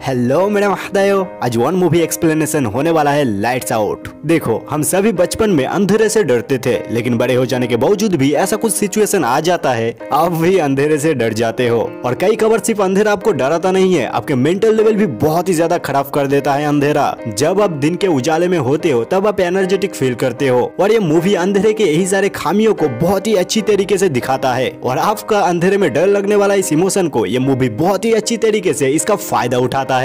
Hello मेरे महतायो, आज one movie explanation होने वाला है लाइट्स आउट। देखो, हम सभी बचपन में अंधेरे से डरते थे, लेकिन बड़े हो जाने के बावजूद भी ऐसा कुछ सिचुएशन आ जाता है आप भी अंधेरे से डर जाते हो। और कई कबार सिर्फ अंधेरा आपको डराता नहीं है, आपके मेंटल लेवल भी बहुत ही ज्यादा खराब कर देता है अंधेरा। जब आप दिन के उजाले में होते हो तब आप एनर्जेटिक फील करते हो, और ये मूवी अंधेरे के यही सारे खामियों को बहुत ही अच्छी तरीके से दिखाता है। और आपका अंधेरे में डर लगने वाला इस इमोशन को ये मूवी बहुत ही अच्छी तरीके से इसका फायदा उठाता है।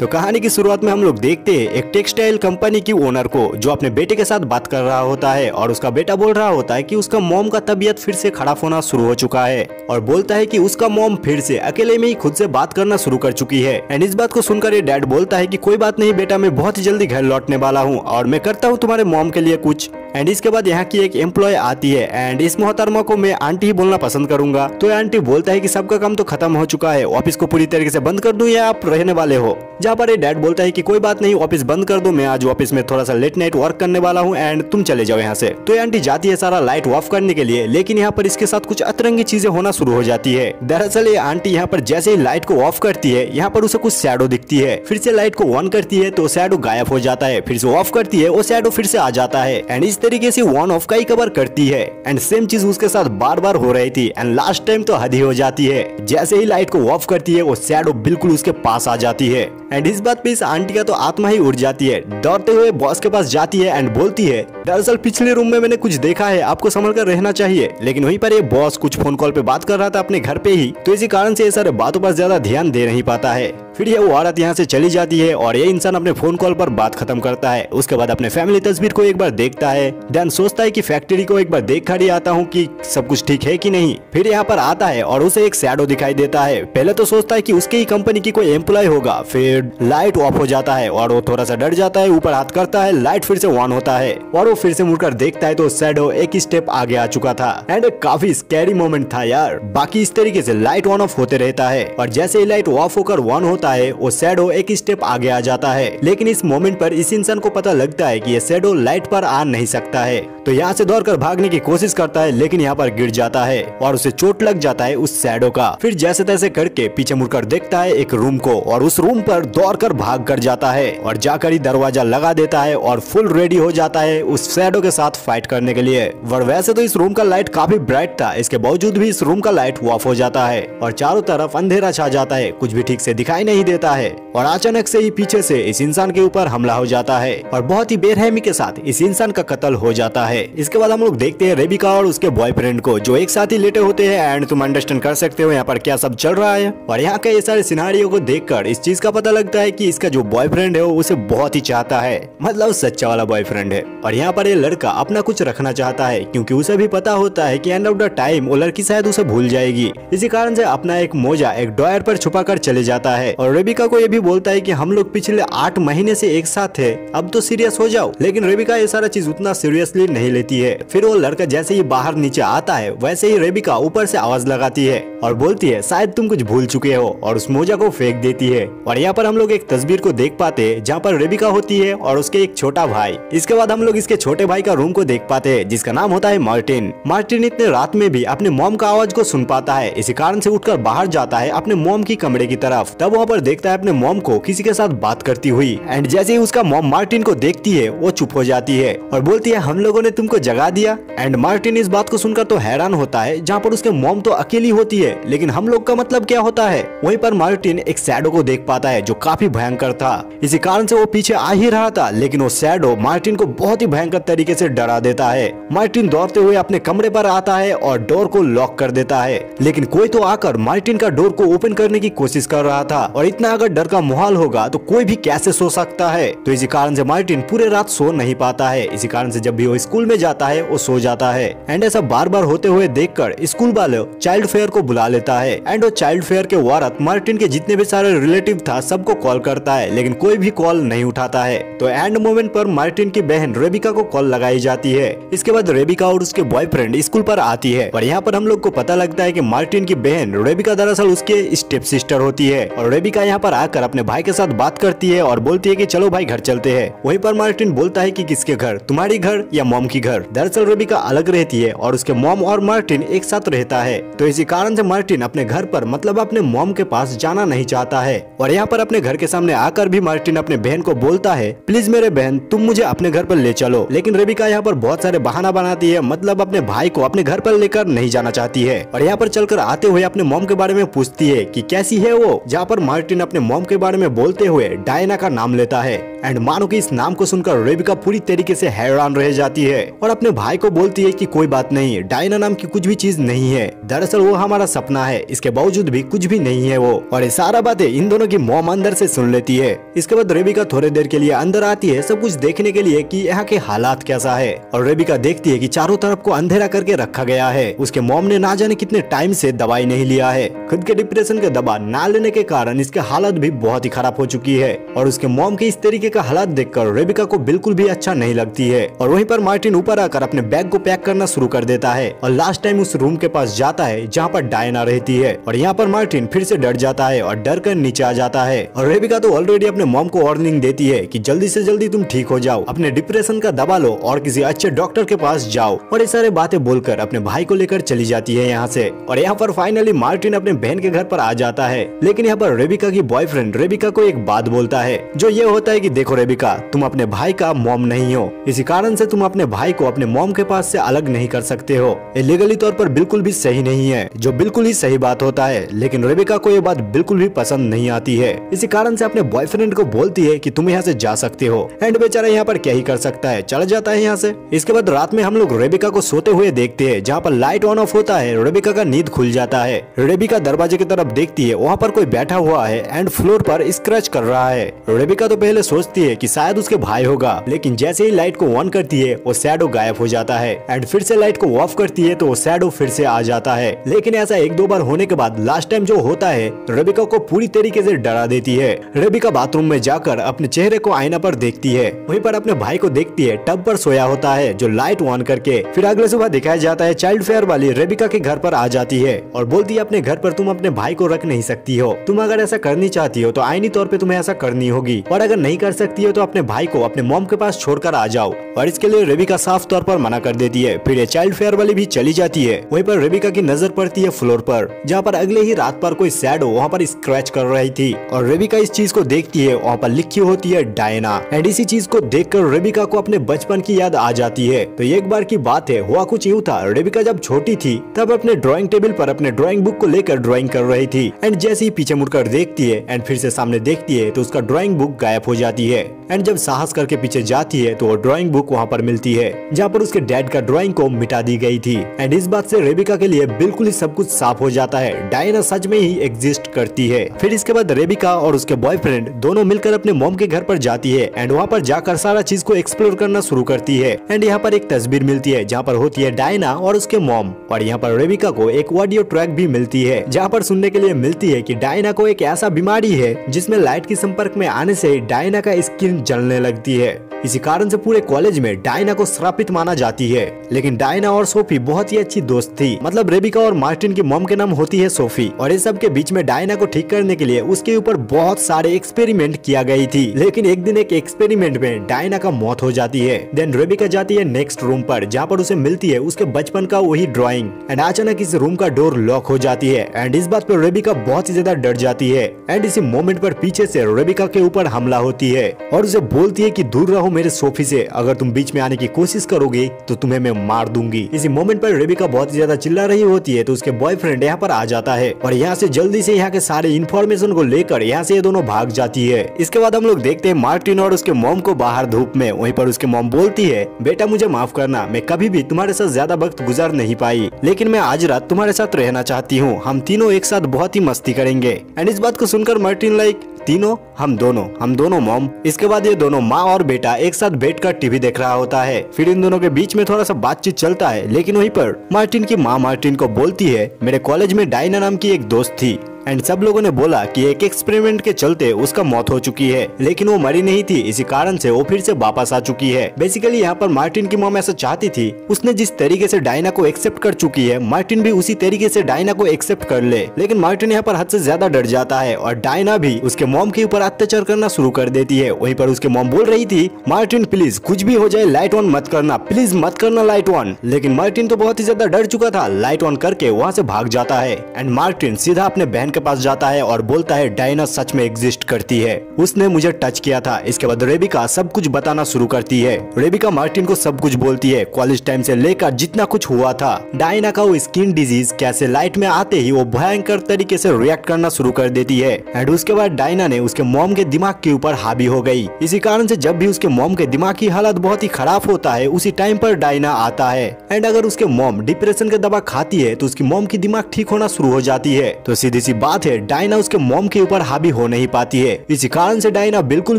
तो कहानी की शुरुआत में हम लोग देखते हैं एक टेक्सटाइल कंपनी की ओनर को, जो अपने बेटे के साथ बात कर रहा होता है। और उसका बेटा बोल रहा होता है कि उसका मॉम का तबीयत फिर से खराब होना शुरू हो चुका है, और बोलता है कि उसका मॉम फिर से अकेले में ही खुद से बात करना शुरू कर चुकी है। एंड इस बात को सुनकर ये डैड बोलता है कि कोई बात नहीं बेटा, मैं बहुत ही जल्दी घर लौटने वाला हूँ और मैं करता हूँ तुम्हारे मॉम के लिए कुछ। एंड इसके बाद यहाँ की एक एम्प्लॉय आती है, एंड इस मोहतरमा को मैं आंटी ही बोलना पसंद करूंगा। तो आंटी बोलता है कि सबका काम तो खत्म हो चुका है, ऑफिस को पूरी तरीके से बंद कर दूं या आप रहने वाले हो। जहाँ पर डैड बोलता है कि कोई बात नहीं, ऑफिस बंद कर दो, मैं आज ऑफिस में थोड़ा सा लेट नाइट वर्क करने वाला हूँ एंड तुम चले जाओ यहाँ से। तो आंटी जाती है सारा लाइट ऑफ करने के लिए, लेकिन यहाँ पर इसके साथ कुछ अतरंगी चीजें होना शुरू हो जाती है। दरअसल ये आंटी यहाँ पर जैसे ही लाइट को ऑफ करती है, यहाँ पर उसे कुछ शैडो दिखती है। फिर से लाइट को ऑन करती है तो शैडो गायब हो जाता है, फिर से ऑफ करती है वो शैडो फिर से आ जाता है। एंड इस तरीके से ऑन ऑफ कई कबार करती है, एंड सेम चीज उसके साथ बार बार हो रही थी। एंड लास्ट टाइम तो हद ही हो जाती है, जैसे ही लाइट को ऑफ करती है वो शैडो बिल्कुल उसके पास आ जाती है। एंड इस बात पे इस आंटी का तो आत्मा ही उड़ जाती है, डरते हुए बॉस के पास जाती है एंड बोलती है दरअसल पिछले रूम में मैंने कुछ देखा है, आपको संभल कर रहना चाहिए। लेकिन वहीं पर ये बॉस कुछ फोन कॉल पे बात कर रहा था अपने घर पे ही, तो इसी कारण से ये सारे बातों पर ज्यादा ध्यान दे नहीं पाता है। फिर ये वो औरत यहाँ से चली जाती है और ये इंसान अपने फोन कॉल पर बात खत्म करता है। उसके बाद अपने फैमिली तस्वीर को एक बार देखता है, देन सोचता है कि फैक्ट्री को एक बार देख कर ही आता हूँ कि सब कुछ ठीक है कि नहीं। फिर यहाँ पर आता है और उसे एक शैडो दिखाई देता है। पहले तो सोचता है कि उसके ही कंपनी की कोई एम्प्लॉय होगा, फिर लाइट ऑफ हो जाता है और वो थोड़ा सा डर जाता है, ऊपर हाथ करता है, लाइट फिर से ऑन होता है और वो फिर से मुड़कर देखता है तो शैडो एक ही स्टेप आगे आ चुका था। एंड काफी स्कैरी मोमेंट था यार। बाकी इस तरीके से लाइट ऑन ऑफ होते रहता है, और जैसे ही लाइट ऑफ होकर ऑन होता है वो शैडो एक स्टेप आगे आ जाता है। लेकिन इस मोमेंट पर इस इंसान को पता लगता है कि ये शैडो लाइट पर आ नहीं सकता है, तो यहाँ से दौड़कर भागने की कोशिश करता है, लेकिन यहाँ पर गिर जाता है और उसे चोट लग जाता है उस शैडो का। फिर जैसे तैसे करके पीछे मुड़कर देखता है एक रूम को, और उस रूम पर दौड़कर भाग कर जाता है और जाकर ही दरवाजा लगा देता है और फुल रेडी हो जाता है उस शैडो के साथ फाइट करने के लिए। और वैसे तो इस रूम का लाइट काफी ब्राइट था, इसके बावजूद भी इस रूम का लाइट ऑफ हो जाता है और चारों तरफ अंधेरा छा जाता है, कुछ भी ठीक से दिखाई नहीं देता है। और अचानक से ही पीछे से इस इंसान के ऊपर हमला हो जाता है और बहुत ही बेरहमी के साथ इस इंसान का कत्ल हो जाता है। इसके बाद हम लोग देखते हैं रेबिका और उसके बॉयफ्रेंड को, जो एक साथ ही लेटे होते हैं। एंड तुम अंडरस्टैंड कर सकते हो यहाँ पर क्या सब चल रहा है। और यहाँ के ये सारे सिनारियों को देखकर इस चीज का पता लगता है कि इसका जो बॉयफ्रेंड है वो उसे बहुत ही चाहता है, मतलब सच्चा वाला बॉयफ्रेंड है। और यहाँ पर ये लड़का अपना कुछ रखना चाहता है, क्योंकि उसे भी पता होता है कि एंड ऑफ द टाइम वो लड़की शायद उसे भूल जाएगी। इसी कारण से अपना एक मोजा एक ड्रॉयर पर छुपा कर चले जाता है और रेबिका को ये भी बोलता है कि हम लोग पिछले 8 महीने से एक साथ है, अब तो सीरियस हो जाओ। लेकिन रेबिका ये सारा चीज उतना सीरियसली नहीं लेती है। फिर वो लड़का जैसे ही बाहर नीचे आता है, वैसे ही रेबिका ऊपर से आवाज लगाती है और बोलती है शायद तुम कुछ भूल चुके हो, और उस मोजा को फेंक देती है। और यहाँ पर हम लोग एक तस्वीर को देख पाते हैं जहाँ पर रेबिका होती है और उसके एक छोटा भाई। इसके बाद हम लोग इसके छोटे भाई का रूम को देख पाते हैं, जिसका नाम होता है मार्टिन। मार्टिन इतने रात में भी अपने मॉम का आवाज को सुन पाता है, इसी कारण से उठकर बाहर जाता है अपने मॉम की कमरे की तरफ। तब वहाँ पर देखता है अपने मॉम को किसी के साथ बात करती हुई। एंड जैसे ही उसका मॉम मार्टिन को देखती है वो चुप हो जाती है और बोलती है हम लोगों ने तुमको जगा दिया। एंड मार्टिन इस बात को सुनकर तो हैरान होता है, जहाँ पर उसके मॉम तो अकेली होती है, लेकिन हम लोग का मतलब क्या होता है। वहीं पर मार्टिन एक शैडो को देख पाता है जो काफी भयंकर था, इसी कारण से वो पीछे आ ही रहा था, लेकिन वो शैडो मार्टिन को बहुत ही भयंकर तरीके से डरा देता है। मार्टिन दौड़ते हुए अपने कमरे पर आता है और डोर को लॉक कर देता है, लेकिन कोई तो आकर मार्टिन का डोर को ओपन करने की कोशिश कर रहा था। और इतना अगर डर का माहौल होगा तो कोई भी कैसे सो सकता है। तो इसी कारण से मार्टिन पूरे रात सो नहीं पाता है, इसी कारण से जब भी वो स्कूल में जाता है वो सो जाता है। एंड ऐसा बार बार होते हुए देखकर स्कूल वाले चाइल्ड फेयर को बुला लेता है। एंड वो चाइल्ड फेयर के औरत मार्टिन के जितने भी सारे रिलेटिव था सबको कॉल करता है, लेकिन कोई भी कॉल नहीं उठाता है। तो एंड मोमेंट पर मार्टिन की बहन रेबिका को कॉल लगाई जाती है। इसके बाद रेबिका और उसके बॉयफ्रेंड स्कूल पर आती है और यहाँ पर हम लोग को पता लगता है कि मार्टिन की बहन रेबिका दरअसल उसके स्टेप सिस्टर होती है। और रेबिका रेबिका यहाँ पर आकर अपने भाई के साथ बात करती है और बोलती है कि चलो भाई घर चलते हैं। वहीं पर मार्टिन बोलता है कि किसके घर, तुम्हारी घर या मॉम की घर। दरअसल रेबिका अलग रहती है और उसके मॉम और मार्टिन एक साथ रहता है, तो इसी कारण से मार्टिन अपने घर पर मतलब अपने मॉम के पास जाना नहीं चाहता है। और यहाँ पर अपने घर के सामने आकर भी मार्टिन अपने बहन को बोलता है प्लीज मेरे बहन तुम मुझे अपने घर पर ले चलो, लेकिन रेबिका यहाँ पर बहुत सारे बहाना बनाती है, मतलब अपने भाई को अपने घर पर लेकर नहीं जाना चाहती है। और यहाँ पर चलकर आते हुए अपने मॉम के बारे में पूछती है कि कैसी है वो, जहाँ पर मार्टिन अपने मॉम के बारे में बोलते हुए डायना का नाम लेता है। एंड मानो कि इस नाम को सुनकर रेबिका पूरी तरीके से हैरान रह जाती है और अपने भाई को बोलती है कि कोई बात नहीं, डायना नाम की कुछ भी चीज नहीं है, दरअसल वो हमारा सपना है, इसके बावजूद भी कुछ भी नहीं है वो। और ये सारा बातें इन दोनों की मॉम अंदर से सुन लेती है। इसके बाद रेबिका थोड़ी देर के लिए अंदर आती है सब कुछ देखने के लिए कि यहाँ के हालात कैसा है। और रेबिका देखती है कि चारों तरफ को अंधेरा करके रखा गया है। उसके मॉम ने ना जाने कितने टाइम से दवाई नहीं लिया है, खुद के डिप्रेशन के दवा ना लेने के कारण इसके हालत भी बहुत ही खराब हो चुकी है। और उसके मॉम के इस तरीके का हालात देखकर रेबिका को बिल्कुल भी अच्छा नहीं लगती है। और वहीं पर मार्टिन ऊपर आकर अपने बैग को पैक करना शुरू कर देता है और लास्ट टाइम उस रूम के पास जाता है जहाँ पर डायना रहती है। और यहाँ पर मार्टिन फिर से डर जाता है और डर कर नीचे आ जाता है। और रेबिका तो ऑलरेडी अपने मॉम को वार्निंग देती है कि जल्दी से जल्दी तुम ठीक हो जाओ, अपने डिप्रेशन का दवा लो और किसी अच्छे डॉक्टर के पास जाओ। और ये सारे बातें बोलकर अपने भाई को लेकर चली जाती है यहाँ से। और यहाँ पर फाइनली मार्टिन अपने बहन के घर पर आ जाता है, लेकिन यहाँ पर रेबिका की बॉयफ्रेंड रेबिका को एक बात बोलता है जो ये होता है कि देखो रेबिका तुम अपने भाई का मॉम नहीं हो, इसी कारण से तुम अपने भाई को अपने मॉम के पास से अलग नहीं कर सकते हो। ये लीगली तौर पर बिल्कुल भी सही नहीं है, जो बिल्कुल ही सही बात होता है, लेकिन रेबिका को ये बात बिल्कुल भी पसंद नहीं आती है। इसी कारण से अपने बॉयफ्रेंड को बोलती है कि तुम यहाँ से जा सकते हो। एंड बेचारा यहाँ पर क्या ही कर सकता है, चला जाता है यहाँ से। इसके बाद रात में हम लोग रेबिका को सोते हुए देखते हैं, जहाँ पर लाइट ऑन ऑफ होता है रेबिका का नींद खुल जाता है। रेबिका दरवाजे की तरफ देखती है, वहाँ पर कोई बैठा हुआ है एंड फ्लोर पर स्क्रैच कर रहा है। रेबिका तो पहले सोचती है कि शायद उसके भाई होगा, लेकिन जैसे ही लाइट को ऑन करती है वो शैडो गायब हो जाता है। एंड फिर से लाइट को ऑफ करती है तो वो शैडो फिर से आ जाता है। लेकिन ऐसा एक दो बार होने के बाद लास्ट टाइम जो होता है रेबिका को पूरी तरीके से डरा देती है। रेबिका बाथरूम में जाकर अपने चेहरे को आईना पर देखती है, वहीं पर अपने भाई को देखती है टब पर सोया होता है जो लाइट ऑन करके। फिर अगले सुबह दिखाया जाता है चाइल्ड फेयर वाली रेबिका के घर पर आ जाती है और बोलती है अपने घर पर तुम अपने भाई को रख नहीं सकती हो, तुम अगर ऐसा करनी चाहती हो तो आईनी तौर पे तुम्हें ऐसा करनी होगी, और अगर नहीं कर सकती हो तो अपने भाई को अपने मॉम के पास छोड़कर आ जाओ। और इसके लिए रेबिका साफ तौर पर मना कर देती है। फिर ये चाइल्ड फेयर वाली भी चली जाती है। वहीं पर रेबिका की नजर पड़ती है फ्लोर पर, जहाँ पर अगले ही रात पर कोई शैडो वहाँ पर स्क्रैच कर रही थी। और रेबिका इस चीज को देखती है, वहाँ पर लिखी होती है डायना। एंड इसी चीज को देखकर रेबिका को अपने बचपन की याद आ जाती है। तो एक बार की बात है, हुआ कुछ यूँ था, रेबिका जब छोटी थी तब अपने ड्राइंग टेबल पर अपने ड्राइंग बुक को लेकर ड्राइंग कर रही थी। एंड जैसे ही पीछे मुड़कर देखती है एंड फिर से सामने देखती है तो उसका ड्राइंग बुक गायब हो जाती है। एंड जब साहस करके पीछे जाती है तो वो ड्राइंग बुक वहाँ पर मिलती है जहाँ पर उसके डैड का ड्राइंग को मिटा दी गई थी। एंड इस बात से रेबिका के लिए बिल्कुल ही सब कुछ साफ हो जाता है, डायना सच में ही एग्जिस्ट करती है। फिर इसके बाद रेबिका और उसके बॉयफ्रेंड दोनों मिलकर अपने मॉम के घर पर जाती है एंड वहाँ पर जाकर सारा चीज को एक्सप्लोर करना शुरू करती है। एंड यहाँ पर एक तस्वीर मिलती है जहाँ पर होती है डायना और उसके मॉम, और यहाँ पर रेबिका को एक ऑडियो ट्रैक भी मिलती है जहाँ पर सुनने के लिए मिलती है कि डायना को एक ऐसा बीमारी है जिसमें लाइट के संपर्क में आने से डायना का स्किन जलने लगती है। इसी कारण से पूरे कॉलेज में डायना को श्रापित माना जाती है। लेकिन डायना और सोफी बहुत ही अच्छी दोस्त थी, मतलब रेबिका और मार्टिन की मॉम के नाम होती है सोफी। और इस सब के बीच में डायना को ठीक करने के लिए उसके ऊपर बहुत सारे एक्सपेरिमेंट किया गई थी। लेकिन एक दिन एक एक्सपेरिमेंट में डायना का मौत हो जाती है। देन रेबिका जाती है नेक्स्ट रूम पर जहाँ पर उसे मिलती है उसके बचपन का वही ड्राइंग। एंड अचानक इस रूम का डोर लॉक हो जाती है एंड इस बात पर रेबिका बहुत ही ज्यादा डर जाती है। एंड इसी मोमेंट पर पीछे से रेबिका के ऊपर हमला होती है और उसे बोलती है कि दूर रहो मेरे सोफी से, अगर तुम बीच में आने की कोशिश करोगे तो तुम्हें मैं मार दूंगी। इसी मोमेंट पर रेबिका बहुत ज्यादा चिल्ला रही होती है तो उसके बॉयफ्रेंड यहाँ पर आ जाता है और यहाँ से जल्दी से यहाँ के सारे इन्फॉर्मेशन को लेकर यहाँ से ये दोनों भाग जाती है। इसके बाद हम लोग देखते हैं मार्टिन और उसके मॉम को बाहर धूप में। वहीं पर उसके मॉम बोलती है बेटा मुझे माफ करना, मैं कभी भी तुम्हारे साथ ज्यादा वक्त गुजार नहीं पाई, लेकिन मैं आज रात तुम्हारे साथ रहना चाहती हूँ, हम तीनों एक साथ बहुत ही मस्ती करेंगे। एंड इस बात को सुनकर मार्टिन लाइक तीनों हम दोनों मॉम। इसके बाद ये दोनों माँ और बेटा एक साथ बैठकर टीवी देख रहा होता है। फिर इन दोनों के बीच में थोड़ा सा बातचीत चलता है, लेकिन वहीं पर मार्टिन की माँ मार्टिन को बोलती है मेरे कॉलेज में डायना नाम की एक दोस्त थी एंड सब लोगों ने बोला कि एक एक्सपेरिमेंट के चलते उसका मौत हो चुकी है, लेकिन वो मरी नहीं थी, इसी कारण से वो फिर से वापस आ चुकी है। बेसिकली यहाँ पर मार्टिन की मॉम ऐसा चाहती थी, उसने जिस तरीके से डायना को एक्सेप्ट कर चुकी है, मार्टिन भी उसी तरीके से डायना को एक्सेप्ट कर ले। लेकिन मार्टिन यहाँ पर हद से ज्यादा डर जाता है और डायना भी उसके मॉम के ऊपर अत्याचार करना शुरू कर देती है। वहीं पर उसके मॉम बोल रही थी, मार्टिन प्लीज कुछ भी हो जाए लाइट ऑन मत करना, प्लीज मत करना लाइट ऑन। लेकिन मार्टिन तो बहुत ही ज्यादा डर चुका था, लाइट ऑन करके वहाँ से भाग जाता है। एंड मार्टिन सीधा अपने बहन के पास जाता है और बोलता है डायना सच में एग्जिस्ट करती है, उसने मुझे टच किया था। इसके बाद रेबिका सब कुछ बताना शुरू करती है। रेबिका मार्टिन को सब कुछ बोलती है, कॉलेज टाइम से लेकर जितना कुछ हुआ था, डायना का वो स्किन डिजीज कैसे लाइट में आते ही वो भयंकर तरीके से रिएक्ट करना शुरू कर देती है। एंड उसके बाद डायना ने उसके मॉम के दिमाग के ऊपर हावी हो गई। इसी कारण से जब भी उसके मॉम के दिमाग की हालत बहुत ही खराब होता है, उसी टाइम पर डायना आता है। एंड अगर उसके मॉम डिप्रेशन का दवा खाती है तो उसकी मॉम की दिमाग ठीक होना शुरू हो जाती है। तो सीधी सी बात है, डायना उसके मॉम के ऊपर हावी हो नहीं पाती है। इसी कारण से डायना बिल्कुल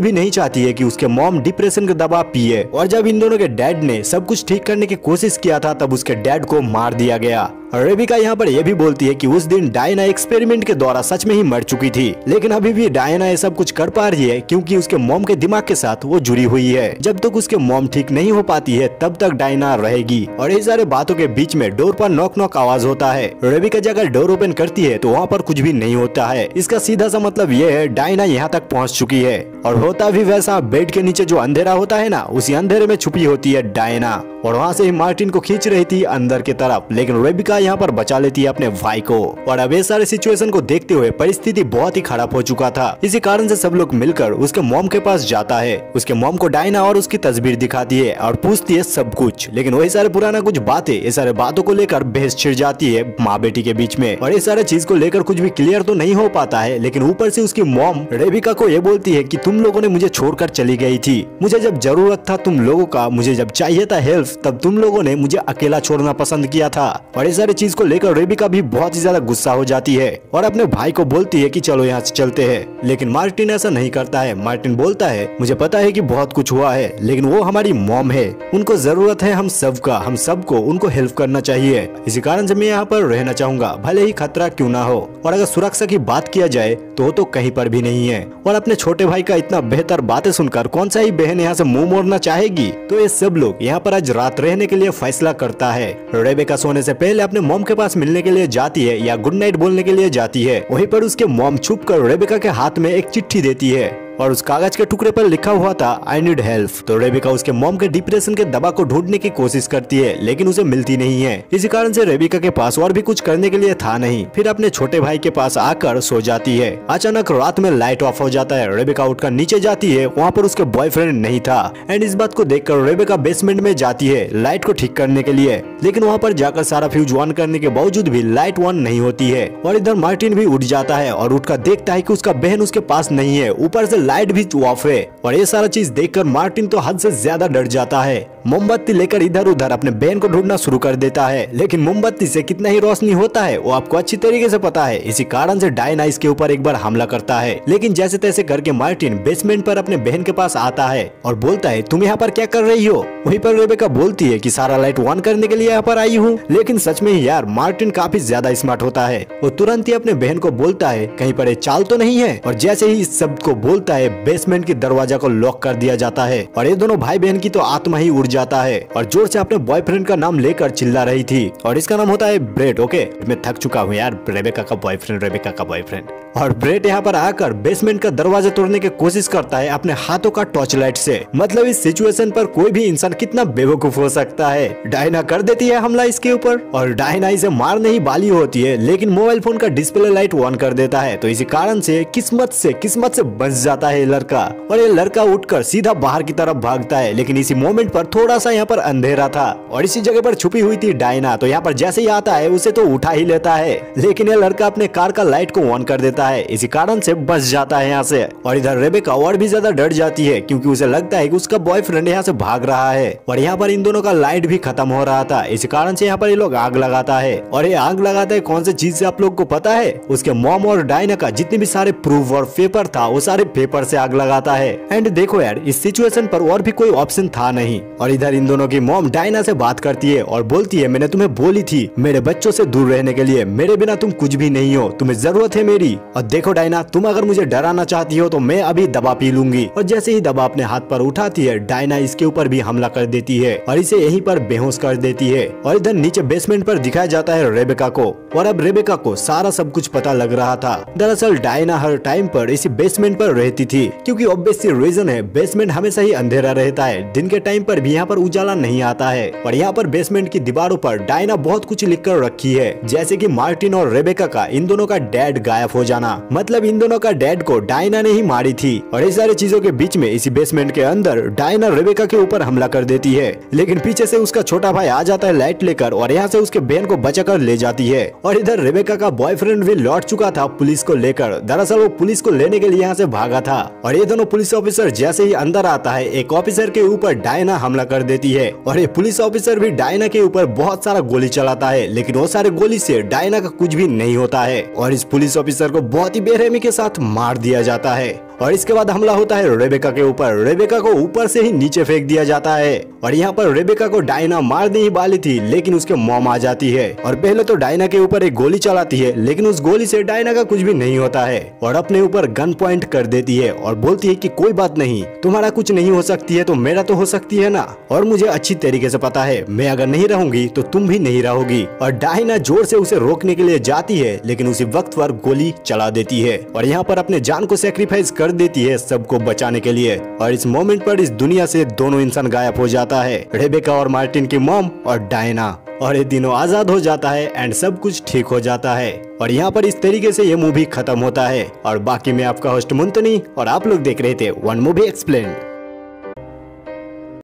भी नहीं चाहती है कि उसके मॉम डिप्रेशन का दवा पिए। और जब इन दोनों के डैड ने सब कुछ ठीक करने की कोशिश किया था, तब उसके डैड को मार दिया गया। रेबिका यहाँ पर यह भी बोलती है कि उस दिन डायना एक्सपेरिमेंट के द्वारा सच में ही मर चुकी थी, लेकिन अभी भी डायना ये सब कुछ कर पा रही है क्योंकि उसके मॉम के दिमाग के साथ वो जुड़ी हुई है। जब तक उसके मॉम ठीक नहीं हो पाती है तब तक डायना रहेगी। और ये सारे बातों के बीच में डोर पर नॉक नॉक आवाज होता है। रेबिका जब डोर ओपन करती है तो वहाँ पर कुछ भी नहीं होता है। इसका सीधा सा मतलब ये है डायना यहाँ तक पहुँच चुकी है। और होता भी वैसा, बेड के नीचे जो अंधेरा होता है ना, उसी अंधेरे में छुपी होती है डायना और वहाँ से ही मार्टिन को खींच रही थी अंदर की तरफ, लेकिन रेबिका यहाँ पर बचा लेती है अपने भाई को। और अब ये सारे सिचुएशन को देखते हुए परिस्थिति बहुत ही खराब हो चुका था। इसी कारण से सब लोग मिलकर उसके मॉम के पास जाता है। उसके मॉम को डायना और उसकी तस्वीर दिखाती है और पूछती है सब कुछ, लेकिन वही सारे पुराना कुछ बातें, ये सारे बातों को लेकर बहस छिड़ जाती है माँ बेटी के बीच में। और ये सारे चीज को लेकर कुछ भी क्लियर तो नहीं हो पाता है, लेकिन ऊपर से उसकी मॉम रेबिका को ये बोलती है कि तुम लोगों ने मुझे छोड़कर चली गई थी, मुझे जब जरूरत था तुम लोगों का, मुझे जब चाहिए था हेल्प, तब तुम लोगों ने मुझे अकेला छोड़ना पसंद किया था। और ये सारी चीज को लेकर रेबिका भी बहुत ही ज्यादा गुस्सा हो जाती है और अपने भाई को बोलती है कि चलो यहाँ से चलते हैं। लेकिन मार्टिन ऐसा नहीं करता है। मार्टिन बोलता है मुझे पता है कि बहुत कुछ हुआ है, लेकिन वो हमारी मॉम है, उनको जरूरत है हम सबको उनको हेल्प करना चाहिए। इसी कारण से मैं यहाँ पर रहना चाहूंगा, भले ही खतरा क्यों ना हो। और अगर सुरक्षा की बात किया जाए तो कहीं पर भी नहीं है। और अपने छोटे भाई का इतना बेहतर बातें सुनकर कौन सा ही बहन यहाँ से मुंह मोड़ना चाहेगी। तो ये सब लोग यहाँ पर आज रात रहने के लिए फैसला करता है। रेबेका सोने से पहले अपने मॉम के पास मिलने के लिए जाती है या गुड नाइट बोलने के लिए जाती है। वहीं पर उसके मॉम छुप कर रेबेका के हाथ में एक चिट्ठी देती है और उस कागज के टुकड़े पर लिखा हुआ था आई नीड हेल्प। तो रेबिका उसके मॉम के डिप्रेशन के दवा को ढूंढने की कोशिश करती है, लेकिन उसे मिलती नहीं है। इसी कारण से रेबिका के पास और भी कुछ करने के लिए था नहीं। फिर अपने छोटे भाई के पास आकर सो जाती है। अचानक रात में लाइट ऑफ हो जाता है। रेबिका उठकर नीचे जाती है, वहाँ पर उसके बॉयफ्रेंड नहीं था। एंड इस बात को देखकर रेबिका बेसमेंट में जाती है लाइट को ठीक करने के लिए, लेकिन वहाँ पर जाकर सारा फ्यूज ऑन करने के बावजूद भी लाइट ऑन नहीं होती है। और इधर मार्टिन भी उठ जाता है और उठकर देखता है कि उसका बहन उसके पास नहीं है, ऊपर से लाइट भी ऑफ है। और ये सारा चीज देखकर मार्टिन तो हद से ज्यादा डर जाता है। मोमबत्ती लेकर इधर उधर अपने बहन को ढूंढना शुरू कर देता है, लेकिन मोमबत्ती से कितना ही रोशनी होता है वो आपको अच्छी तरीके से पता है। इसी कारण से डायना इसके ऊपर एक बार हमला करता है, लेकिन जैसे तैसे करके मार्टिन बेसमेंट पर अपने बहन के पास आता है और बोलता है तुम यहाँ पर क्या कर रही हो। वहीं पर रेबेका बोलती है कि सारा लाइट ऑन करने के लिए यहाँ पर आई हूँ। लेकिन सच में यार मार्टिन काफी ज्यादा स्मार्ट होता है। वो तुरंत ही अपने बहन को बोलता है कहीं पर चाल तो नहीं है। और जैसे ही इस शब्द को बोलता है बेसमेंट की दरवाजा को लॉक कर दिया जाता है और ये दोनों भाई बहन की तो आत्मा ही उड़ जाता है और जोर से अपने बॉयफ्रेंड का नाम लेकर चिल्ला रही थी। और इसका नाम होता है ब्रेट। ओके, मैं थक चुका हूँ यार, रेबेका का बॉयफ्रेंड। और ब्रेट यहाँ पर आकर बेसमेंट का दरवाजा तोड़ने की कोशिश करता है अपने हाथों का टॉर्च लाइट से। मतलब इस सिचुएशन पर कोई भी इंसान कितना बेवकूफ हो सकता है। डायना कर देती है हमला इसके ऊपर और डायना इसे मारने ही वाली होती है, लेकिन मोबाइल फोन का डिस्प्ले लाइट ऑन कर देता है। तो इसी कारण से किस्मत से बच जाता है लड़का और ये लड़का उठकर सीधा बाहर की तरफ भागता है। लेकिन इसी मोमेंट पर थोड़ा सा यहाँ पर अंधेरा था और इसी जगह पर छुपी हुई थी डायना। तो यहाँ पर जैसे ही आता है उसे तो उठा ही लेता है, लेकिन ये लड़का अपने कार का लाइट को ऑन कर देता लेता है, इसी कारण से बच जाता है यहाँ से। और इधर रेबेका और भी ज्यादा डर जाती है क्योंकि उसे लगता है कि उसका बॉयफ्रेंड यहाँ से भाग रहा है। और यहाँ पर इन दोनों का लाइट भी खत्म हो रहा था, इसी कारण से यहाँ पर ये लोग आग लगाता है। और ये आग लगाता है कौन सी चीज से आप लोग को पता है? उसके मॉम और डायना का जितने भी सारे प्रूफ और पेपर था वो सारे पेपर से आग लगाता है। एंड देखो यार, इस सिचुएशन पर और भी कोई ऑप्शन था नहीं। और इधर इन दोनों की मॉम डायना से बात करती है और बोलती है मैंने तुम्हें बोली थी मेरे बच्चों से दूर रहने के लिए, मेरे बिना तुम कुछ भी नहीं हो, तुम्हें जरूरत है मेरी। और देखो डायना, तुम अगर मुझे डराना चाहती हो तो मैं अभी दवा पी लूंगी। और जैसे ही दवा अपने हाथ पर उठाती है, डायना इसके ऊपर भी हमला कर देती है और इसे यहीं पर बेहोश कर देती है। और इधर नीचे बेसमेंट पर दिखाया जाता है रेबेका को। और अब रेबेका को सारा सब कुछ पता लग रहा था। दरअसल डायना हर टाइम पर इसी बेसमेंट पर रहती थी क्योंकि ऑब्वियस सी रीजन है, बेसमेंट हमेशा ही अंधेरा रहता है, दिन के टाइम पर भी यहाँ पर उजाला नहीं आता है। और यहाँ पर बेसमेंट की दीवारों पर डायना बहुत कुछ लिख कर रखी है, जैसे कि मार्टिन और रेबेका का इन दोनों का डैड गायब हो जाना, मतलब इन दोनों का डैड को डायना ने ही मारी थी। और इस सारी चीजों के बीच में इसी बेसमेंट के अंदर डायना रेबेका के ऊपर हमला कर देती है, लेकिन पीछे से उसका छोटा भाई आ जाता है लाइट लेकर और यहाँ से उसके बहन को बचाकर ले जाती है। और इधर रेबेका का बॉयफ्रेंड भी लौट चुका था पुलिस को लेकर, दरअसल वो पुलिस को लेने के लिए यहाँ से भागा था। और ये दोनों पुलिस ऑफिसर जैसे ही अंदर आता है, एक ऑफिसर के ऊपर डायना हमला कर देती है। और ये पुलिस ऑफिसर भी डायना के ऊपर बहुत सारा गोली चलाता है, लेकिन वो सारे गोली से डायना का कुछ भी नहीं होता है और इस पुलिस ऑफिसर को बहुत ही बेरहमी के साथ मार दिया जाता है। और इसके बाद हमला होता है रेबेका के ऊपर। रेबेका को ऊपर से ही नीचे फेंक दिया जाता है। और यहाँ पर रेबेका को डायना मारने ही वाली थी, लेकिन उसके मॉम आ जाती है और पहले तो डायना के ऊपर एक गोली चलाती है, लेकिन उस गोली से डायना का कुछ भी नहीं होता है। और अपने ऊपर गन पॉइंट कर देती है और बोलती है कि कोई बात नहीं, तुम्हारा कुछ नहीं हो सकती है तो मेरा तो हो सकती है ना। और मुझे अच्छी तरीके से पता है, मैं अगर नहीं रहूंगी तो तुम भी नहीं रहोगी। और डायना जोर से उसे रोकने के लिए जाती है, लेकिन उसी वक्त पर गोली चला देती है और यहाँ पर अपने जान को सेक्रीफाइस कर देती है सबको बचाने के लिए। और इस मोमेंट पर इस दुनिया से दोनों इंसान गायब हो जाता है, रेबेका और मार्टिन की मॉम और डायना। और ये तीनों आजाद हो जाता है एंड सब कुछ ठीक हो जाता है। और यहाँ पर इस तरीके से ये मूवी खत्म होता है। और बाकी मैं आपका होस्ट मुंतनी और आप लोग देख रहे थे वन मूवी एक्सप्लेन्ड।